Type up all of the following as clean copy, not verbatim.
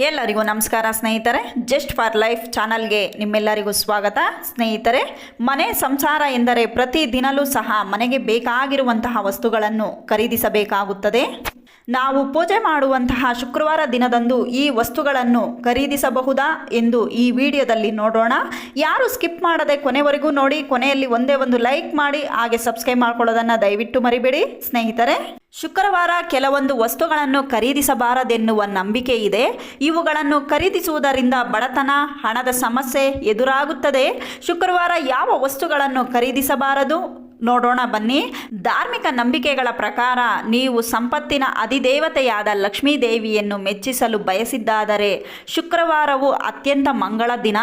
ಎಲ್ಲರಿಗೂ ನಮಸ್ಕಾರ ಸ್ನೇಹಿತರೆ. ಜಸ್ಟ್ ಫಾರ್ ಲೈಫ್ ಚಾನಲ್ಗೆ ನಿಮ್ಮೆಲ್ಲರಿಗೂ ಸ್ವಾಗತ. ಸ್ನೇಹಿತರೆ, ಮನೆ ಸಂಸಾರ ಎಂದರೆ ಪ್ರತಿ ದಿನಲೂ ಸಹ ಮನೆಗೆ ಬೇಕಾಗಿರುವಂತಹ ವಸ್ತುಗಳನ್ನು ಖರೀದಿಸಬೇಕಾಗುತ್ತದೆ. ನಾವು ಪೂಜೆ ಮಾಡುವಂತಹ ಶುಕ್ರವಾರ ದಿನದಂದು ಈ ವಸ್ತುಗಳನ್ನು ಖರೀದಿಸಬಹುದಾ ಎಂದು ಈ ವಿಡಿಯೋದಲ್ಲಿ ನೋಡೋಣ. ಯಾರು ಸ್ಕಿಪ್ ಮಾಡದೆ ಕೊನೆವರೆಗೂ ನೋಡಿ, ಕೊನೆಯಲ್ಲಿ ಒಂದೇ ಒಂದು ಲೈಕ್ ಮಾಡಿ, ಹಾಗೆ ಸಬ್ಸ್ಕ್ರೈಬ್ ಮಾಡ್ಕೊಳ್ಳೋದನ್ನು ದಯವಿಟ್ಟು ಮರಿಬೇಡಿ. ಸ್ನೇಹಿತರೆ, ಶುಕ್ರವಾರ ಕೆಲವೊಂದು ವಸ್ತುಗಳನ್ನು ಖರೀದಿಸಬಾರದೆನ್ನುವ ನಂಬಿಕೆ ಇದೆ. ಇವುಗಳನ್ನು ಖರೀದಿಸುವುದರಿಂದ ಬಡತನ, ಹಣದ ಸಮಸ್ಯೆ ಎದುರಾಗುತ್ತದೆ. ಶುಕ್ರವಾರ ಯಾವ ವಸ್ತುಗಳನ್ನು ಖರೀದಿಸಬಾರದು ನೋಡೋಣ ಬನ್ನಿ. ಧಾರ್ಮಿಕ ನಂಬಿಕೆಗಳ ಪ್ರಕಾರ ನೀವು ಸಂಪತ್ತಿನ ಅಧಿದೇವತೆಯಾದ ಲಕ್ಷ್ಮೀ ದೇವಿಯನ್ನು ಮೆಚ್ಚಿಸಲು ಬಯಸಿದ್ದಾದರೆ ಶುಕ್ರವಾರವು ಅತ್ಯಂತ ಮಂಗಳ ದಿನ.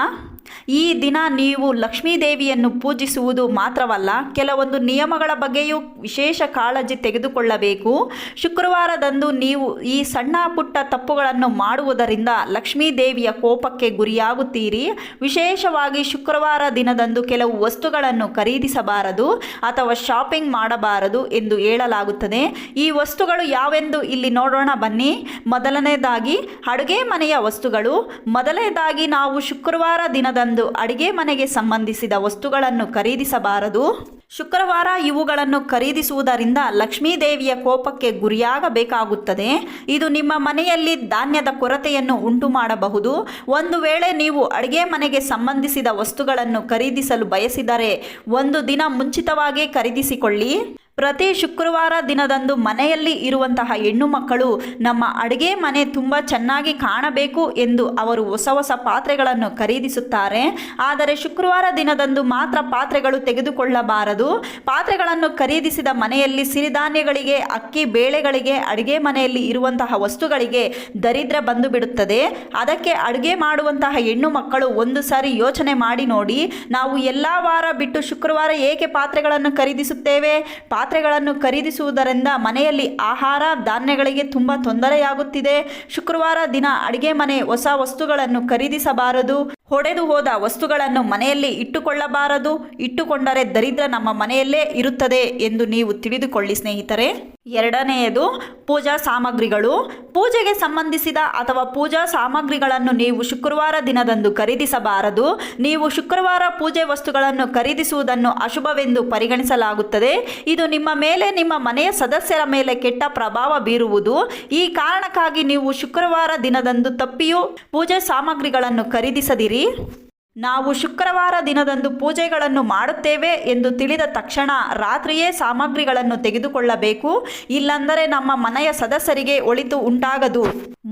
ಈ ದಿನ ನೀವು ಲಕ್ಷ್ಮೀ ದೇವಿಯನ್ನು ಪೂಜಿಸುವುದು ಮಾತ್ರವಲ್ಲ, ಕೆಲವೊಂದು ನಿಯಮಗಳ ಬಗ್ಗೆಯೂ ವಿಶೇಷ ಕಾಳಜಿ ತೆಗೆದುಕೊಳ್ಳಬೇಕು. ಶುಕ್ರವಾರದಂದು ನೀವು ಈ ಸಣ್ಣ ಪುಟ್ಟ ತಪ್ಪುಗಳನ್ನು ಮಾಡುವುದರಿಂದ ಲಕ್ಷ್ಮೀ ದೇವಿಯ ಕೋಪಕ್ಕೆ ಗುರಿಯಾಗುತ್ತೀರಿ. ವಿಶೇಷವಾಗಿ ಶುಕ್ರವಾರ ದಿನದಂದು ಕೆಲವು ವಸ್ತುಗಳನ್ನು ಖರೀದಿಸಬಾರದು ಅಥವಾ ಶಾಪಿಂಗ್ ಮಾಡಬಾರದು ಎಂದು ಹೇಳಲಾಗುತ್ತದೆ. ಈ ವಸ್ತುಗಳು ಯಾವೆಂದು ಇಲ್ಲಿ ನೋಡೋಣ ಬನ್ನಿ. ಮೊದಲನೇದಾಗಿ ಅಡುಗೆ ಮನೆಯ ವಸ್ತುಗಳು. ಮೊದಲನೇದಾಗಿ ನಾವು ಶುಕ್ರವಾರ ದಿನದಂದು ಅಡುಗೆ ಮನೆಗೆ ಸಂಬಂಧಿಸಿದ ವಸ್ತುಗಳನ್ನು ಖರೀದಿಸಬಾರದು. ಶುಕ್ರವಾರ ಇವುಗಳನ್ನು ಖರೀದಿಸುವುದರಿಂದ ಲಕ್ಷ್ಮೀ ದೇವಿಯ ಕೋಪಕ್ಕೆ ಗುರಿಯಾಗಬೇಕಾಗುತ್ತದೆ. ಇದು ನಿಮ್ಮ ಮನೆಯಲ್ಲಿ ಧಾನ್ಯದ ಕೊರತೆಯನ್ನು ಉಂಟು ಮಾಡಬಹುದು. ಒಂದು ವೇಳೆ ನೀವು ಅಡುಗೆ ಮನೆಗೆ ಸಂಬಂಧಿಸಿದ ವಸ್ತುಗಳನ್ನು ಖರೀದಿಸಲು ಬಯಸಿದರೆ ಒಂದು ದಿನ ಮುಂಚಿತವಾಗಿ ಖರೀದಿಸಿಕೊಳ್ಳಿ. ಪ್ರತಿ ಶುಕ್ರವಾರ ದಿನದಂದು ಮನೆಯಲ್ಲಿ ಇರುವಂತಹ ಹೆಣ್ಣು ಮಕ್ಕಳು ನಮ್ಮ ಅಡುಗೆ ಮನೆ ತುಂಬ ಚೆನ್ನಾಗಿ ಕಾಣಬೇಕು ಎಂದು ಅವರು ಹೊಸ ಹೊಸ ಪಾತ್ರೆಗಳನ್ನು ಖರೀದಿಸುತ್ತಾರೆ. ಆದರೆ ಶುಕ್ರವಾರ ದಿನದಂದು ಮಾತ್ರ ಪಾತ್ರೆಗಳು ತೆಗೆದುಕೊಳ್ಳಬಾರದು. ಪಾತ್ರೆಗಳನ್ನು ಖರೀದಿಸಿದ ಮನೆಯಲ್ಲಿ ಸಿರಿಧಾನ್ಯಗಳಿಗೆ, ಅಕ್ಕಿ ಬೇಳೆಗಳಿಗೆ, ಅಡುಗೆ ಮನೆಯಲ್ಲಿ ಇರುವಂತಹ ವಸ್ತುಗಳಿಗೆ ದರಿದ್ರ ಬಂದು ಬಿಡುತ್ತದೆ. ಅದಕ್ಕೆ ಅಡುಗೆ ಮಾಡುವಂತಹ ಹೆಣ್ಣು ಮಕ್ಕಳು ಒಂದು ಸಾರಿ ಯೋಚನೆ ಮಾಡಿ ನೋಡಿ. ನಾವು ಎಲ್ಲ ವಾರ ಬಿಟ್ಟು ಶುಕ್ರವಾರ ಏಕೆ ಪಾತ್ರೆಗಳನ್ನು ಖರೀದಿಸುತ್ತೇವೆ? ಪಾತ್ರೆಗಳನ್ನು ಖರೀದಿಸುವುದರಿಂದ ಮನೆಯಲ್ಲಿ ಆಹಾರ ಧಾನ್ಯಗಳಿಗೆ ತುಂಬ ತೊಂದರೆಯಾಗುತ್ತಿದೆ. ಶುಕ್ರವಾರ ದಿನ ಅಡುಗೆ ಮನೆ ಹೊಸ ವಸ್ತುಗಳನ್ನು ಖರೀದಿಸಬಾರದು. ಒಡೆದು ಹೋದ ವಸ್ತುಗಳನ್ನು ಮನೆಯಲ್ಲಿ ಇಟ್ಟುಕೊಳ್ಳಬಾರದು. ಇಟ್ಟುಕೊಂಡರೆ ದರಿದ್ರ ನಮ್ಮ ಮನೆಯಲ್ಲೇ ಇರುತ್ತದೆ ಎಂದು ನೀವು ತಿಳಿದುಕೊಳ್ಳಿ ಸ್ನೇಹಿತರೆ. ಎರಡನೆಯದು ಪೂಜಾ ಸಾಮಗ್ರಿಗಳು. ಪೂಜೆಗೆ ಸಂಬಂಧಿಸಿದ ಅಥವಾ ಪೂಜಾ ಸಾಮಗ್ರಿಗಳನ್ನು ನೀವು ಶುಕ್ರವಾರ ದಿನದಂದು ಖರೀದಿಸಬಾರದು. ನೀವು ಶುಕ್ರವಾರ ಪೂಜೆ ವಸ್ತುಗಳನ್ನು ಖರೀದಿಸುವುದನ್ನು ಅಶುಭವೆಂದು ಪರಿಗಣಿಸಲಾಗುತ್ತದೆ. ಇದು ನಿಮ್ಮ ಮೇಲೆ, ನಿಮ್ಮ ಮನೆಯ ಸದಸ್ಯರ ಮೇಲೆ ಕೆಟ್ಟ ಪ್ರಭಾವ ಬೀರುವುದು. ಈ ಕಾರಣಕ್ಕಾಗಿ ನೀವು ಶುಕ್ರವಾರ ದಿನದಂದು ತಪ್ಪಿಯೂ ಪೂಜೆ ಸಾಮಗ್ರಿಗಳನ್ನು ಖರೀದಿಸದಿರಿ. ನಾವು ಶುಕ್ರವಾರ ದಿನದಂದು ಪೂಜೆಗಳನ್ನು ಮಾಡುತ್ತೇವೆ ಎಂದು ತಿಳಿದ ತಕ್ಷಣ ರಾತ್ರಿಯೇ ಸಾಮಗ್ರಿಗಳನ್ನು ತೆಗೆದುಕೊಳ್ಳಬೇಕು. ಇಲ್ಲಂದರೆ ನಮ್ಮ ಮನೆಯ ಸದಸ್ಯರಿಗೆ ಒಳಿತು ಉಂಟಾಗದು.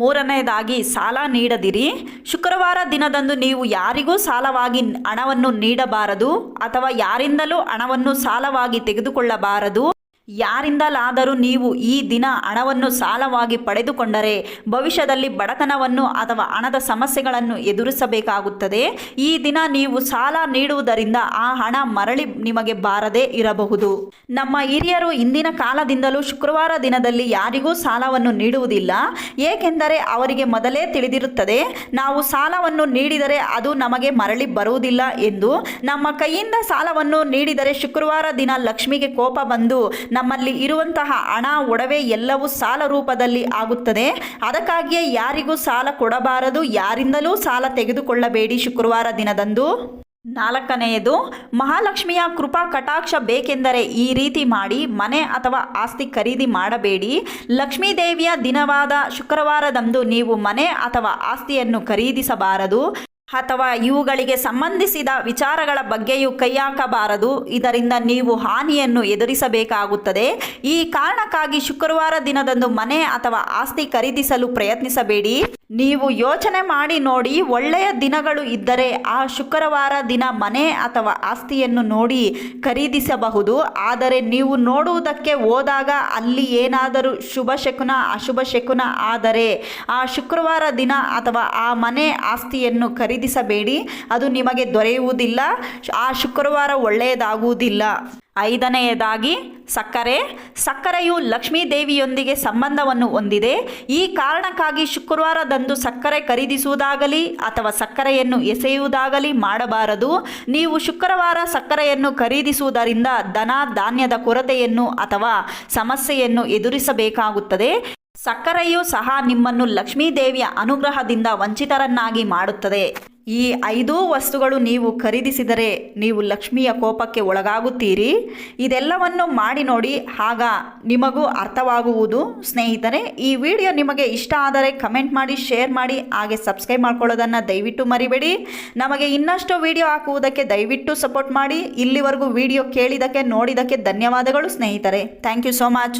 ಮೂರನೆಯದಾಗಿ ಸಾಲ ನೀಡದಿರಿ. ಶುಕ್ರವಾರ ದಿನದಂದು ನೀವು ಯಾರಿಗೂ ಸಾಲವಾಗಿ ಹಣವನ್ನು ನೀಡಬಾರದು ಅಥವಾ ಯಾರಿಂದಲೂ ಹಣವನ್ನು ಸಾಲವಾಗಿ ತೆಗೆದುಕೊಳ್ಳಬಾರದು. ಯಾರಿಂದಲಾದರೂ ನೀವು ಈ ದಿನ ಹಣವನ್ನು ಸಾಲವಾಗಿ ಪಡೆದುಕೊಂಡರೆ ಭವಿಷ್ಯದಲ್ಲಿ ಬಡತನವನ್ನು ಅಥವಾ ಹಣದ ಸಮಸ್ಯೆಗಳನ್ನು ಎದುರಿಸಬೇಕಾಗುತ್ತದೆ. ಈ ದಿನ ನೀವು ಸಾಲ ನೀಡುವುದರಿಂದ ಆ ಹಣ ಮರಳಿ ನಿಮಗೆ ಬಾರದೇ ಇರಬಹುದು. ನಮ್ಮ ಹಿರಿಯರು ಹಿಂದಿನ ಕಾಲದಿಂದಲೂ ಶುಕ್ರವಾರ ದಿನದಲ್ಲಿ ಯಾರಿಗೂ ಸಾಲವನ್ನು ನೀಡುವುದಿಲ್ಲ. ಏಕೆಂದರೆ ಅವರಿಗೆ ಮೊದಲೇ ತಿಳಿದಿರುತ್ತದೆ ನಾವು ಸಾಲವನ್ನು ನೀಡಿದರೆ ಅದು ನಮಗೆ ಮರಳಿ ಬರುವುದಿಲ್ಲ ಎಂದು. ನಮ್ಮ ಕೈಯಿಂದ ಸಾಲವನ್ನು ನೀಡಿದರೆ ಶುಕ್ರವಾರ ದಿನ ಲಕ್ಷ್ಮಿಗೆ ಕೋಪ ಬಂದು ನಮ್ಮಲ್ಲಿ ಇರುವಂತಹ ಹಣ, ಒಡವೆ ಎಲ್ಲವೂ ಸಾಲ ರೂಪದಲ್ಲಿ ಆಗುತ್ತದೆ. ಅದಕ್ಕಾಗಿಯೇ ಯಾರಿಗೂ ಸಾಲ ಕೊಡಬಾರದು, ಯಾರಿಂದಲೂ ಸಾಲ ತೆಗೆದುಕೊಳ್ಳಬೇಡಿ ಶುಕ್ರವಾರ ದಿನದಂದು. ನಾಲ್ಕನೆಯದು, ಮಹಾಲಕ್ಷ್ಮಿಯ ಕೃಪಾ ಕಟಾಕ್ಷ ಬೇಕೆಂದರೆ ಈ ರೀತಿ ಮಾಡಿ. ಮನೆ ಅಥವಾ ಆಸ್ತಿ ಖರೀದಿ ಮಾಡಬೇಡಿ. ಲಕ್ಷ್ಮೀ ದೇವಿಯ ದಿನವಾದ ಶುಕ್ರವಾರದಂದು ನೀವು ಮನೆ ಅಥವಾ ಆಸ್ತಿಯನ್ನು ಖರೀದಿಸಬಾರದು ಅಥವಾ ಇವುಗಳಿಗೆ ಸಂಬಂಧಿಸಿದ ವಿಚಾರಗಳ ಬಗ್ಗೆಯೂ ಕೈ ಹಾಕಬಾರದು. ಇದರಿಂದ ನೀವು ಹಾನಿಯನ್ನು ಎದುರಿಸಬೇಕಾಗುತ್ತದೆ. ಈ ಕಾರಣಕ್ಕಾಗಿ ಶುಕ್ರವಾರ ದಿನದಂದು ಮನೆ ಅಥವಾ ಆಸ್ತಿ ಖರೀದಿಸಲು ಪ್ರಯತ್ನಿಸಬೇಡಿ. ನೀವು ಯೋಚನೆ ಮಾಡಿ ನೋಡಿ, ಒಳ್ಳೆಯ ದಿನಗಳು ಇದ್ದರೆ ಆ ಶುಕ್ರವಾರ ದಿನ ಮನೆ ಅಥವಾ ಆಸ್ತಿಯನ್ನು ನೋಡಿ ಖರೀದಿಸಬಹುದು. ಆದರೆ ನೀವು ನೋಡುವುದಕ್ಕೆ ಹೋದಾಗ ಅಲ್ಲಿ ಏನಾದರೂ ಶುಭ ಶಕುನ, ಅಶುಭ ಶಕುನ ಆದರೆ ಆ ಶುಕ್ರವಾರ ದಿನ ಅಥವಾ ಆ ಮನೆ ಆಸ್ತಿಯನ್ನು ಖರೀದಿಸಬೇಡಿ. ಅದು ನಿಮಗೆ ದೊರೆಯುವುದಿಲ್ಲ. ಆ ಶುಕ್ರವಾರ ಒಳ್ಳೆಯದಾಗುವುದಿಲ್ಲ. ಐದನೆಯದಾಗಿ ಸಕ್ಕರೆಯು ಲಕ್ಷ್ಮೀ ದೇವಿಯೊಂದಿಗೆ ಸಂಬಂಧವನ್ನು ಹೊಂದಿದೆ. ಈ ಕಾರಣಕ್ಕಾಗಿ ಶುಕ್ರವಾರದಂದು ಸಕ್ಕರೆ ಖರೀದಿಸುವುದಾಗಲಿ ಅಥವಾ ಸಕ್ಕರೆಯನ್ನು ಎಸೆಯುವುದಾಗಲಿ ಮಾಡಬಾರದು. ನೀವು ಶುಕ್ರವಾರ ಸಕ್ಕರೆಯನ್ನು ಖರೀದಿಸುವುದರಿಂದ ಧನ ಧಾನ್ಯದ ಕೊರತೆಯನ್ನು ಅಥವಾ ಸಮಸ್ಯೆಯನ್ನು ಎದುರಿಸಬೇಕಾಗುತ್ತದೆ. ಸಕ್ಕರೆಯೂ ಸಹ ನಿಮ್ಮನ್ನು ಲಕ್ಷ್ಮೀ ದೇವಿಯ ಅನುಗ್ರಹದಿಂದ ವಂಚಿತರನ್ನಾಗಿ ಮಾಡುತ್ತದೆ. ಈ 5 ವಸ್ತುಗಳು ನೀವು ಖರೀದಿಸಿದರೆ ನೀವು ಲಕ್ಷ್ಮಿಯ ಕೋಪಕ್ಕೆ ಒಳಗಾಗುತ್ತೀರಿ. ಇದೆಲ್ಲವನ್ನು ಮಾಡಿ ನೋಡಿ, ಆಗ ನಿಮಗೂ ಅರ್ಥವಾಗುವುದು. ಸ್ನೇಹಿತರೆ, ಈ ವಿಡಿಯೋ ನಿಮಗೆ ಇಷ್ಟ ಆದರೆ ಕಮೆಂಟ್ ಮಾಡಿ, ಶೇರ್ ಮಾಡಿ, ಹಾಗೆ ಸಬ್ಸ್ಕ್ರೈಬ್ ಮಾಡ್ಕೊಳ್ಳೋದನ್ನು ದಯವಿಟ್ಟು ಮರಿಬೇಡಿ. ನಮಗೆ ಇನ್ನಷ್ಟು ವಿಡಿಯೋ ಹಾಕುವುದಕ್ಕೆ ದಯವಿಟ್ಟು ಸಪೋರ್ಟ್ ಮಾಡಿ. ಇಲ್ಲಿವರೆಗೂ ವಿಡಿಯೋ ಕೇಳಿದ್ದಕ್ಕೆ ನೋಡಿದ್ದಕ್ಕೆ ಧನ್ಯವಾದಗಳು ಸ್ನೇಹಿತರೆ. Thank you so much.